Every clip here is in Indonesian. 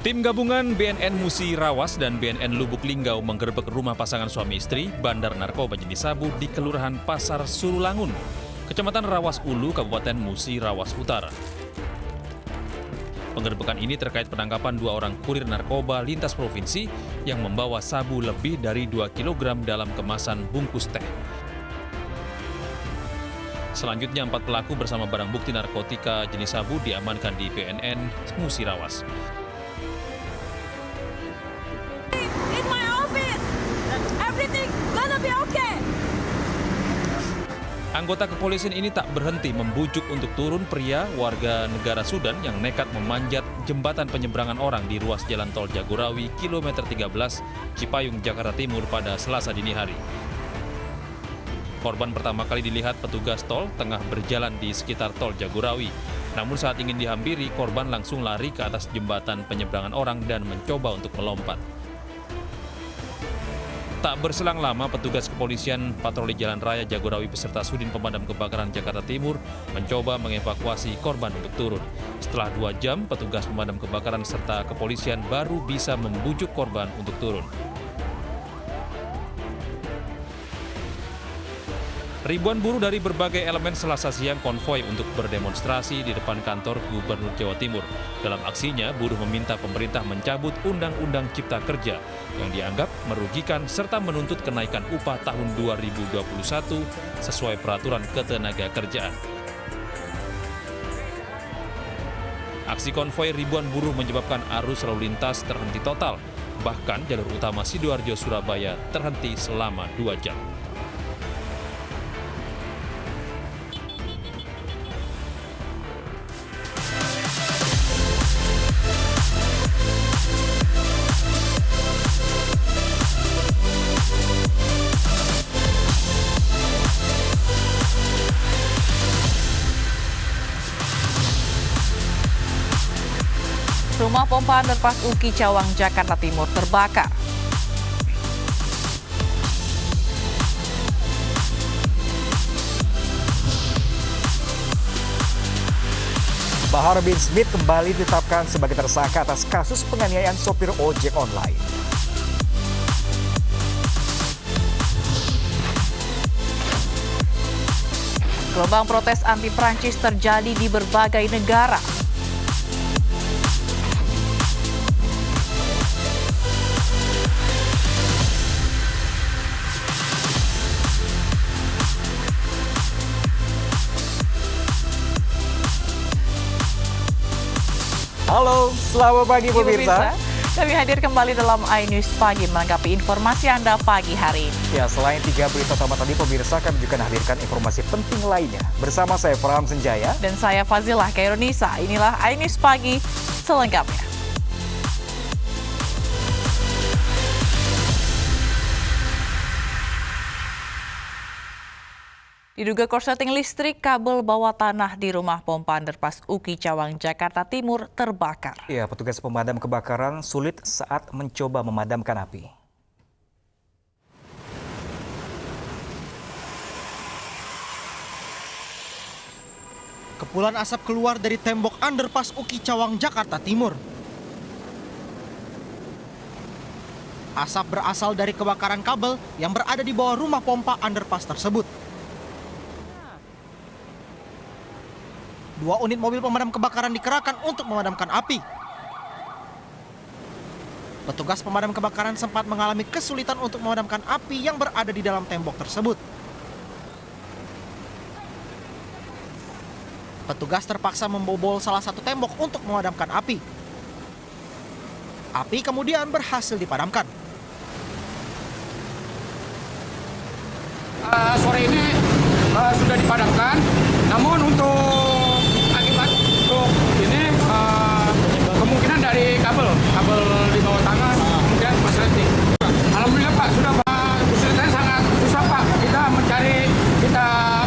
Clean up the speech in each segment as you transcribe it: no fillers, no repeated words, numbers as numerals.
Tim gabungan BNN Musi Rawas dan BNN Lubuk Linggau menggerebek rumah pasangan suami istri bandar narkoba jenis sabu di Kelurahan Pasar Surulangun, Kecamatan Rawas Ulu, Kabupaten Musi Rawas Utara. Penggerebekan ini terkait penangkapan 2 orang kurir narkoba lintas provinsi yang membawa sabu lebih dari 2 kg dalam kemasan bungkus teh. Selanjutnya 4 pelaku bersama barang bukti narkotika jenis sabu diamankan di BNN Musi Rawas. In my office, everything gonna be okay. Anggota kepolisian ini tak berhenti membujuk untuk turun pria warga negara Sudan yang nekat memanjat jembatan penyeberangan orang di ruas Jalan Tol Jagorawi, kilometer 13, Cipayung, Jakarta Timur pada Selasa dini hari. Korban pertama kali dilihat petugas tol tengah berjalan di sekitar Tol Jagorawi. Namun saat ingin dihampiri, korban langsung lari ke atas jembatan penyeberangan orang dan mencoba untuk melompat. Tak berselang lama, petugas kepolisian patroli Jalan Raya Jagorawi beserta Sudin Pemadam Kebakaran Jakarta Timur mencoba mengevakuasi korban untuk turun. Setelah 2 jam, petugas pemadam kebakaran serta kepolisian baru bisa membujuk korban untuk turun. Ribuan buruh dari berbagai elemen Selasa siang konvoi untuk berdemonstrasi di depan kantor Gubernur Jawa Timur. Dalam aksinya, buruh meminta pemerintah mencabut Undang-Undang Cipta Kerja yang dianggap merugikan serta menuntut kenaikan upah tahun 2021 sesuai peraturan ketenagakerjaan. Aksi konvoi ribuan buruh menyebabkan arus lalu lintas terhenti total. Bahkan jalur utama Sidoarjo-Surabaya terhenti selama 2 jam. Rumah pompa underpass Uki Cawang, Jakarta Timur terbakar. Bahar bin Smith kembali ditetapkan sebagai tersangka atas kasus penganiayaan sopir ojek online. Gelombang protes anti Prancis terjadi di berbagai negara. Halo, selamat pagi pemirsa. Kami hadir kembali dalam iNews Pagi menanggapi informasi Anda pagi hari ini. Ya, selain 3 berita utama tadi pemirsa, kami juga hadirkan informasi penting lainnya. Bersama saya Farham Senjaya. Dan saya Fazilah Kaironisa. Inilah iNews Pagi selengkapnya. Diduga korsleting listrik, kabel bawah tanah di rumah pompa underpass Uki Cawang, Jakarta Timur terbakar. Ya, petugas pemadam kebakaran sulit saat mencoba memadamkan api. Kepulan asap keluar dari tembok underpass Uki Cawang, Jakarta Timur. Asap berasal dari kebakaran kabel yang berada di bawah rumah pompa underpass tersebut. 2 unit mobil pemadam kebakaran dikerahkan untuk memadamkan api. Petugas pemadam kebakaran sempat mengalami kesulitan untuk memadamkan api yang berada di dalam tembok tersebut. Petugas terpaksa membobol salah satu tembok untuk memadamkan api. Api kemudian berhasil dipadamkan. Sore ini sudah dipadamkan, namun untuk ini kemungkinan dari kabel di bawah tanah kemudian korsleting. Alhamdulillah Pak, sudah Pak, kesulitannya sangat susah Pak. Kita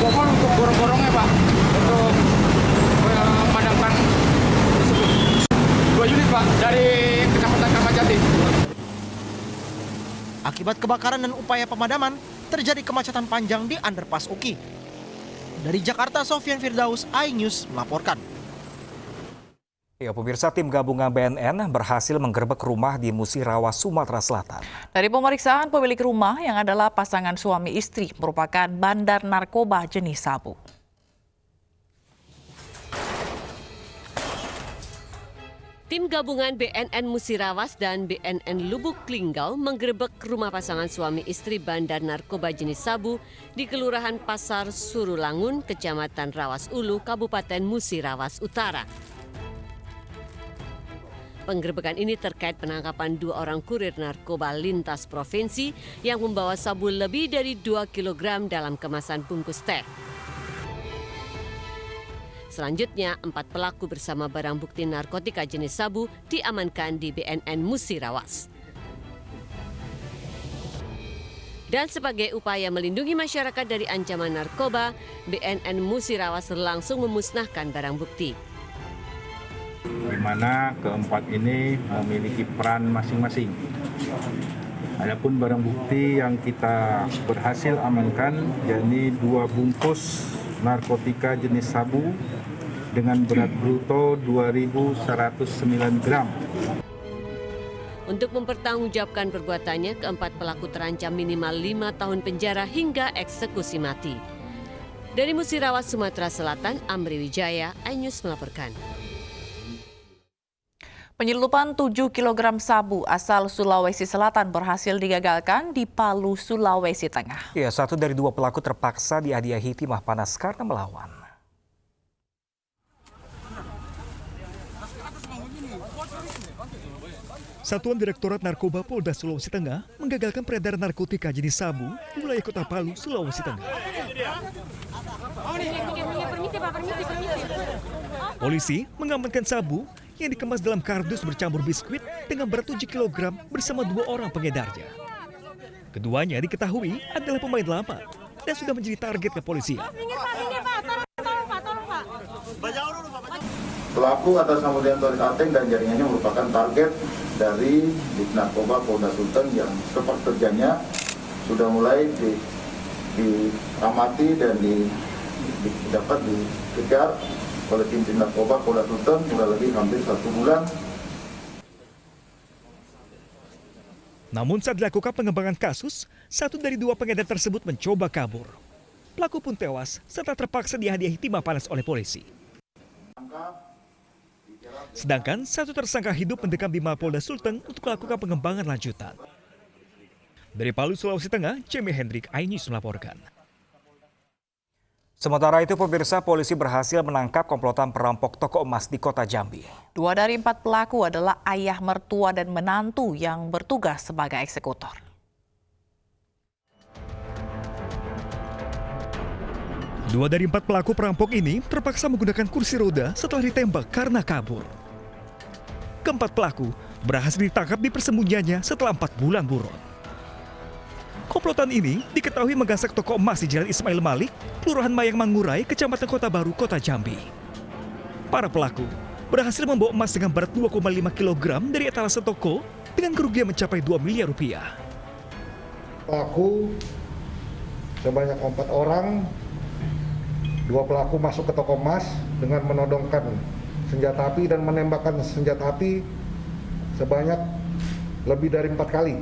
bobol untuk gorong-gorongnya Pak, untuk memadamkan tersebut. 2 unit Pak dari Kecamatan Kramatjati. Akibat kebakaran dan upaya pemadaman, terjadi kemacetan panjang di underpass Uki. Dari Jakarta, Sofyan Firdaus, iNews melaporkan. Ya, pemirsa, tim gabungan BNN berhasil menggerebek rumah di Musirawas, Sumatera Selatan. Dari pemeriksaan, pemilik rumah yang adalah pasangan suami istri merupakan bandar narkoba jenis sabu. Tim gabungan BNN Musirawas dan BNN Lubuk Linggau menggerebek rumah pasangan suami istri bandar narkoba jenis sabu di Kelurahan Pasar Surulangun, Kecamatan Rawas Ulu, Kabupaten Musirawas Utara. Penggerebekan ini terkait penangkapan 2 orang kurir narkoba lintas provinsi yang membawa sabu lebih dari 2 kg dalam kemasan bungkus teh. Selanjutnya, 4 pelaku bersama barang bukti narkotika jenis sabu diamankan di BNN Musirawas. Dan sebagai upaya melindungi masyarakat dari ancaman narkoba, BNN Musirawas langsung memusnahkan barang bukti. Di mana keempat ini memiliki peran masing-masing. Adapun barang bukti yang kita berhasil amankan, yakni 2 bungkus narkotika jenis sabu dengan berat bruto 2.109 gram. Untuk mempertanggungjawabkan perbuatannya, keempat pelaku terancam minimal 5 tahun penjara hingga eksekusi mati. Dari Musirawas, Sumatera Selatan, Amri Wijaya, iNews melaporkan. Penyeludupan 7 kg sabu asal Sulawesi Selatan berhasil digagalkan di Palu, Sulawesi Tengah. Ya, 1 dari 2 pelaku terpaksa dihadiahi timah panas karena melawan. Satuan Direktorat Narkoba Polda Sulawesi Tengah menggagalkan peredaran narkotika jenis sabu di wilayah Kota Palu, Sulawesi Tengah. Polisi mengamankan sabu yang dikemas dalam kardus bercampur biskuit dengan berat 7 kg bersama 2 orang pengedarnya. Keduanya diketahui adalah pemain lama dan sudah menjadi target kepolisian. Pelaku atas nama Diantoris Ateng dan jaringannya merupakan target dari Ditnarkoba Polda Sulteng yang sepak terjangnya sudah mulai diamati dan dapat dikejar oleh tim Ditnarkoba Polda Sulteng sudah lebih hampir 1 bulan. Namun saat dilakukan pengembangan kasus, 1 dari 2 pengedar tersebut mencoba kabur. Pelaku pun tewas setelah terpaksa dihadiahi timah panas oleh polisi. Sedangkan 1 tersangka hidup mendekam di Mapolda Sulteng untuk melakukan pengembangan lanjutan. Dari Palu, Sulawesi Tengah, Jemmy Hendrik, iNews melaporkan. Sementara itu, pemirsa, polisi berhasil menangkap komplotan perampok toko emas di Kota Jambi. 2 dari 4 pelaku adalah ayah, mertua, dan menantu yang bertugas sebagai eksekutor. Dua dari 4 pelaku perampok ini terpaksa menggunakan kursi roda setelah ditembak karena kabur. Keempat pelaku berhasil ditangkap di persembunyiannya setelah 4 bulan buron. Komplotan ini diketahui menggasak toko emas di Jalan Ismail Malik, Kelurahan Mayang Mangurai, Kecamatan Kota Baru, Kota Jambi. Para pelaku berhasil membawa emas dengan berat 2,5 kg dari etalase toko dengan kerugian mencapai 2 miliar rupiah. Pelaku sebanyak 4 orang, 2 pelaku masuk ke toko emas dengan menodongkan senjata api dan menembakkan senjata api sebanyak lebih dari 4 kali.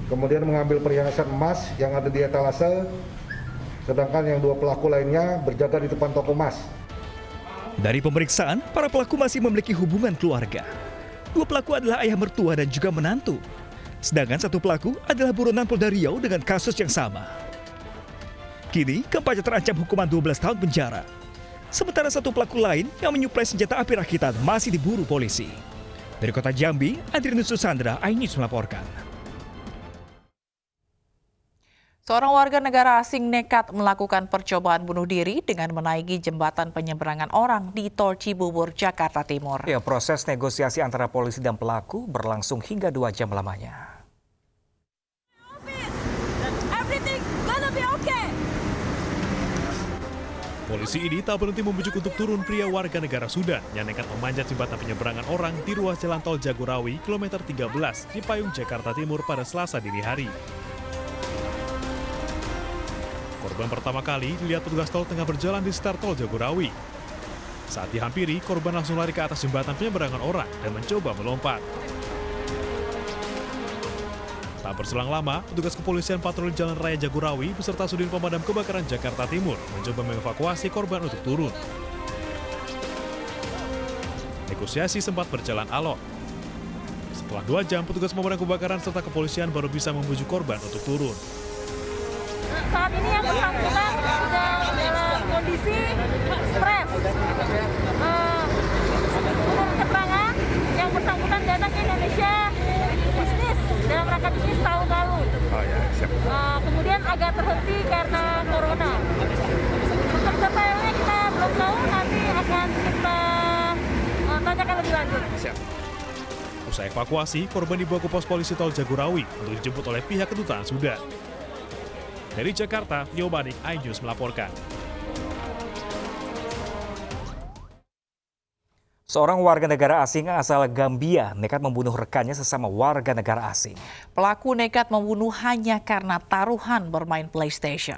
Kemudian mengambil perhiasan emas yang ada di etalase, sedangkan yang 2 pelaku lainnya berjaga di depan toko emas. Dari pemeriksaan, para pelaku masih memiliki hubungan keluarga. 2 pelaku adalah ayah mertua dan juga menantu. Sedangkan 1 pelaku adalah buronan Polda Riau dengan kasus yang sama. Kini, keempatnya terancam hukuman 12 tahun penjara. Sementara 1 pelaku lain yang menyuplai senjata api rakitan masih diburu polisi. Dari Kota Jambi, Adrianus Susandra, iNews melaporkan. Seorang warga negara asing nekat melakukan percobaan bunuh diri dengan menaiki jembatan penyeberangan orang di Tol Cibubur, Jakarta Timur. Ya, proses negosiasi antara polisi dan pelaku berlangsung hingga 2 jam lamanya. Polisi ini tak berhenti membujuk untuk turun pria warga negara Sudan yang nekat memanjat jembatan penyeberangan orang di ruas jalan tol Jagorawi, kilometer 13, Cipayung, Jakarta Timur pada Selasa dini hari. Korban pertama kali dilihat petugas tol tengah berjalan di sekitar tol Jagorawi. Saat dihampiri, korban langsung lari ke atas jembatan penyeberangan orang dan mencoba melompat. Tak berselang lama, petugas kepolisian patroli Jalan Raya Jagorawi beserta Sudin Pemadam Kebakaran Jakarta Timur mencoba mengevakuasi korban untuk turun. Negosiasi sempat berjalan alot. Setelah 2 jam, petugas pemadam kebakaran serta kepolisian baru bisa membujuk korban untuk turun. Saat ini yang bersangkutan sedang dalam kondisi stres. Menurut keterangan, yang bersangkutan datang ke Indonesia bisnis dalam rangka bisnis tahun lalu. Kemudian agak terhenti karena corona. Untuk detailnya kita belum tahu, nanti akan kita tanyakan lebih lanjut. Usai evakuasi, korban dibawa ke pos polisi tol Jagorawi untuk dijemput oleh pihak kedutaan Sudan. Dari Jakarta, Tio Badik, iNews melaporkan. Seorang warga negara asing asal Gambia nekat membunuh rekannya sesama warga negara asing. Pelaku nekat membunuh hanya karena taruhan bermain PlayStation.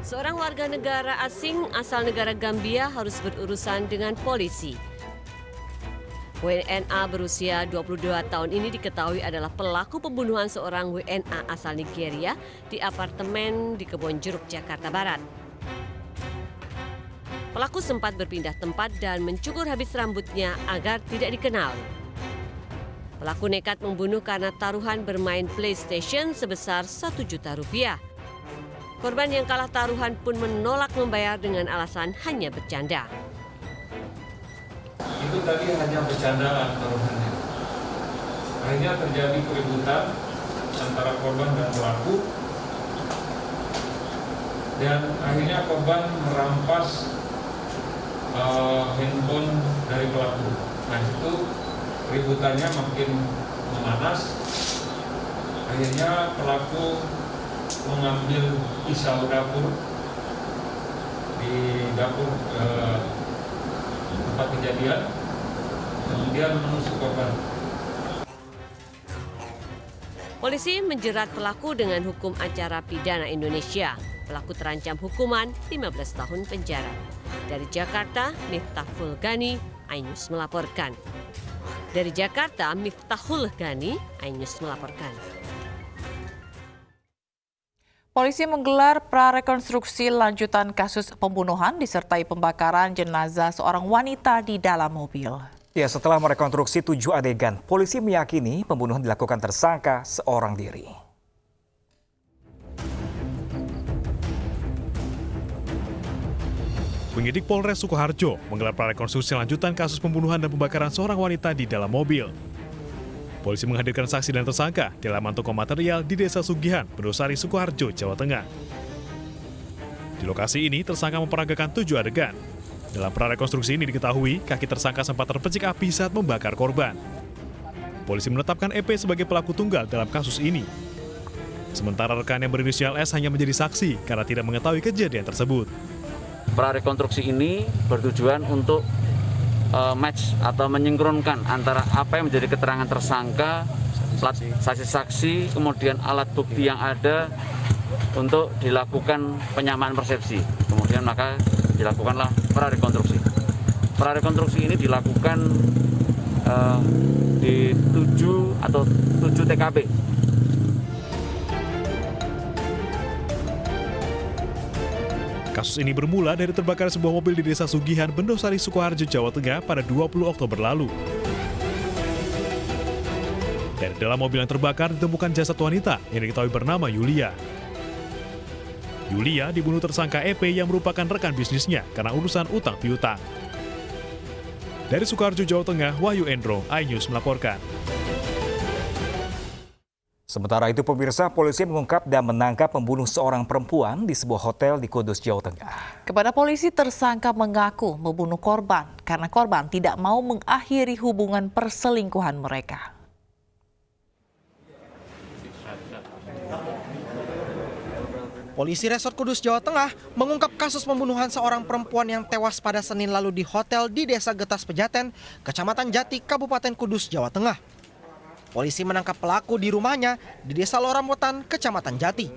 Seorang warga negara asing asal negara Gambia harus berurusan dengan polisi. WNA berusia 22 tahun ini diketahui adalah pelaku pembunuhan seorang WNA asal Nigeria di apartemen di Kebonjeruk, Jakarta Barat. Pelaku sempat berpindah tempat dan mencukur habis rambutnya agar tidak dikenal. Pelaku nekat membunuh karena taruhan bermain PlayStation sebesar Rp1 juta. Korban yang kalah taruhan pun menolak membayar dengan alasan hanya bercanda. Itu tadi hanya bercandaan taruhannya. Akhirnya terjadi keributan antara korban dan pelaku. Dan akhirnya korban merampas handphone dari pelaku. Nah itu keributannya makin memanas. Akhirnya pelaku mengambil pisau dapur di dapur tempat kejadian, kemudian menusuk korban. Polisi menjerat pelaku dengan hukum acara pidana Indonesia. Pelaku terancam hukuman 15 tahun penjara. Dari Jakarta, Miftahul Ghani, iNews melaporkan. Dari Jakarta, Miftahul Ghani, iNews melaporkan. Polisi menggelar prarekonstruksi lanjutan kasus pembunuhan disertai pembakaran jenazah seorang wanita di dalam mobil. Ya, setelah merekonstruksi 7 adegan, polisi meyakini pembunuhan dilakukan tersangka seorang diri. Penyidik Polres Sukoharjo menggelar prarekonstruksi lanjutan kasus pembunuhan dan pembakaran seorang wanita di dalam mobil. Polisi menghadirkan saksi dan tersangka dalam toko material di Desa Sugihan, Pendosari, Sukoharjo, Jawa Tengah. Di lokasi ini, tersangka memperagakan 7 adegan. Dalam prarekonstruksi ini diketahui, kaki tersangka sempat terpecik api saat membakar korban. Polisi menetapkan EP sebagai pelaku tunggal dalam kasus ini. Sementara rekan yang berinisial S hanya menjadi saksi karena tidak mengetahui kejadian tersebut. Prarekonstruksi ini bertujuan untuk match atau menyengkronkan antara apa yang menjadi keterangan tersangka, saksi-saksi, kemudian alat bukti yang ada untuk dilakukan penyamaan persepsi. Kemudian maka dilakukanlah prarekonstruksi. Prarekonstruksi ini dilakukan di 7 TKP. Kasus ini bermula dari terbakar sebuah mobil di Desa Sugihan, Pendosari, Sukoharjo, Jawa Tengah pada 20 Oktober lalu. Dari dalam mobil yang terbakar ditemukan jasad wanita yang diketahui bernama Yulia. Yulia dibunuh tersangka EP yang merupakan rekan bisnisnya karena urusan utang piutang. Dari Sukoharjo, Jawa Tengah, Wahyu Endro, iNews melaporkan. Sementara itu, pemirsa, polisi mengungkap dan menangkap pembunuh seorang perempuan di sebuah hotel di Kudus, Jawa Tengah. Kepada polisi, tersangka mengaku membunuh korban karena korban tidak mau mengakhiri hubungan perselingkuhan mereka. Polisi Resort Kudus, Jawa Tengah mengungkap kasus pembunuhan seorang perempuan yang tewas pada Senin lalu di hotel di Desa Getas Pejaten, Kecamatan Jati, Kabupaten Kudus, Jawa Tengah. polisi menangkap pelaku di rumahnya di Desa Loramwetan, Kecamatan Jati.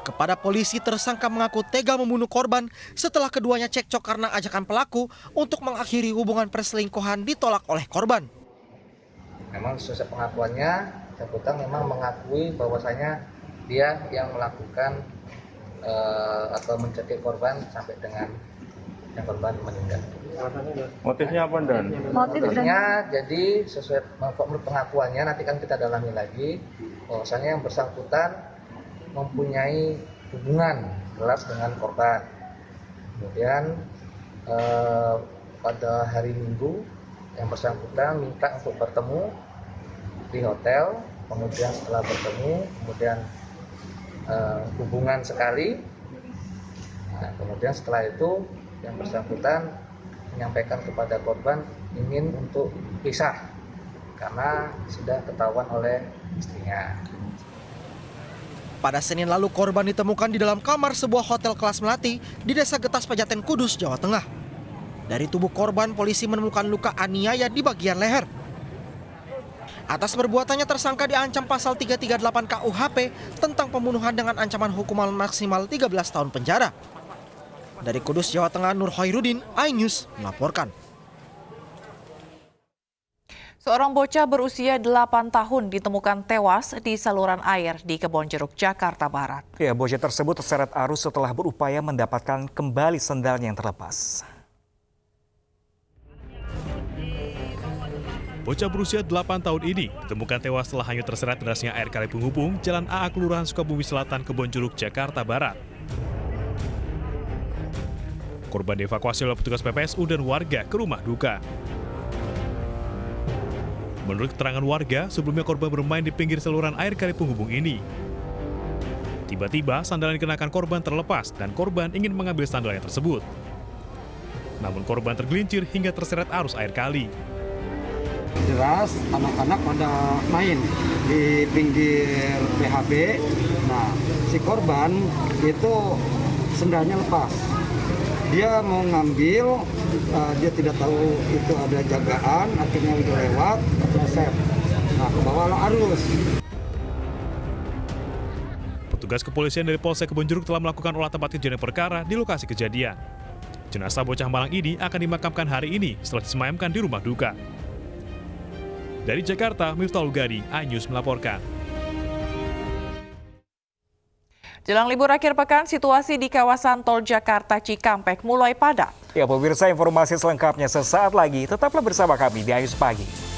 Kepada polisi, tersangka mengaku tega membunuh korban setelah keduanya cekcok karena ajakan pelaku untuk mengakhiri hubungan perselingkuhan ditolak oleh korban. Memang sesuai pengakuannya, bersangkutan memang mengakui bahwasanya dia yang melakukan atau mencekik korban sampai dengan yang korban meninggal. Motifnya apa, Dan? Motifnya jadi sesuai menurut pengakuannya, nanti kan kita dalami lagi, bahwasanya yang bersangkutan mempunyai hubungan gelap dengan korban. Kemudian pada hari Minggu yang bersangkutan minta untuk bertemu di hotel, kemudian setelah bertemu, kemudian hubungan sekali. Nah, kemudian setelah itu yang bersangkutan menyampaikan kepada korban ingin untuk pisah karena sudah ketahuan oleh istrinya. Pada Senin lalu, korban ditemukan di dalam kamar sebuah hotel kelas melati di Desa Getas, Pejaten, Kudus, Jawa Tengah. Dari tubuh korban, polisi menemukan luka aniaya di bagian leher. Atas perbuatannya, tersangka diancam pasal 338 KUHP tentang pembunuhan dengan ancaman hukuman maksimal 13 tahun penjara. Dari Kudus, Jawa Tengah, Nur Hoirudin, iNews melaporkan. Seorang bocah berusia 8 tahun ditemukan tewas di saluran air di Kebonjeruk, Jakarta Barat. Ya, bocah tersebut terseret arus setelah berupaya mendapatkan kembali sendalnya yang terlepas. Bocah berusia 8 tahun ini ditemukan tewas setelah hanyut terseret derasnya air kali penghubung Jalan AA Kelurahan Sukabumi Selatan, Kebonjeruk, Jakarta Barat. Korban dievakuasi oleh petugas PPSU dan warga ke rumah duka. Menurut keterangan warga, sebelumnya korban bermain di pinggir saluran air kali penghubung ini. Tiba-tiba sandal yang dikenakan korban terlepas dan korban ingin mengambil sandalnya tersebut. Namun korban tergelincir hingga terseret arus air kali. Deras, anak-anak pada main di pinggir PHB. Nah, si korban itu sendalnya lepas. Dia mau ngambil, dia tidak tahu itu ada jagaan, akhirnya udah lewat, kepleset. Nah, ke bawah arus. Petugas kepolisian dari Polsek Kebonjeruk telah melakukan olah tempat kejadian perkara di lokasi kejadian. Jenazah bocah malang ini akan dimakamkan hari ini setelah disemayamkan di rumah duka. Dari Jakarta, Miftah Lugadi, iNews melaporkan. Jelang libur akhir pekan, situasi di kawasan Tol Jakarta Cikampek mulai padat. Ya, pemirsa, informasi selengkapnya sesaat lagi. Tetaplah bersama kami di iNews Pagi.